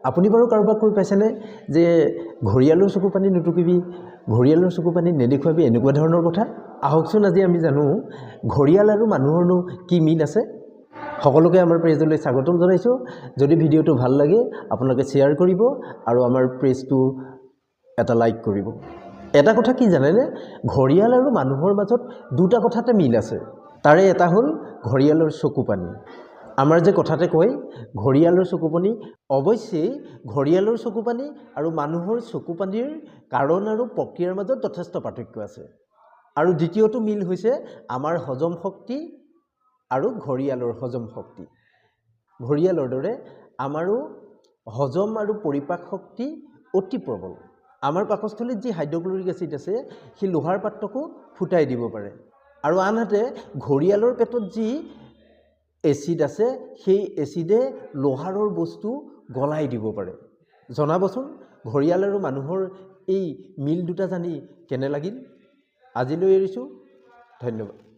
আপুনি বাৰু কাৰোবাক কৈ পাইছেনে যে ঘৰিয়ালৰ চকু পানী নুটুকিবি, ঘৰিয়ালৰ চকু পানী নেদেখুৱাবি, এনেকুৱা ধৰণৰ কথা? আহকচোন আজি আমি জানো ঘৰিয়াল আৰু মানুহৰনো কি মিল আছে। সকলোকে আমাৰ পেজলৈ স্বাগতম জনাইছোঁ। যদি ভিডিঅ'টো ভাল লাগে আপোনালোকে শ্বেয়াৰ কৰিব আৰু আমাৰ পেজটো এটা লাইক কৰিব। এটা কথা কি জানেনে, ঘৰিয়াল আৰু মানুহৰ মাজত দুটা কথাতে মিল আছে। তাৰে এটা হ'ল ঘৰিয়ালৰ চকু পানী। আমাৰ যে কথাতে কয় ঘৰিয়ালৰ চকু পানী, অৱশ্যে ঘৰিয়ালৰ চকু পানী আৰু মানুহৰ চকু পানীৰ কাৰণ আৰু প্ৰক্ৰিয়াৰ মাজত যথেষ্ট পাৰ্থক্য আছে। আৰু দ্বিতীয়টো মিল হৈছে আমাৰ হজম শক্তি আৰু ঘৰিয়ালৰ হজম শক্তি। ঘৰিয়ালৰ দৰে আমাৰো হজম আৰু পৰিপাক শক্তি অতি প্ৰবল। আমাৰ পাকস্থলীত যি হাইড্ৰক্লৰিক এচিড আছে সি লোহাৰ পাত্ৰকো ফুটাই দিব পাৰে। আৰু আনহাতে ঘৰিয়ালৰ পেটত যি এচিড আছে সেই এচিডে লোহাৰৰ বস্তু গলাই দিব পাৰে। জনাবচোন ঘৰিয়াল আৰু মানুহৰ এই মিল দুটা জানি কেনে লাগিল? আজিলৈ এৰিছোঁ, ধন্যবাদ।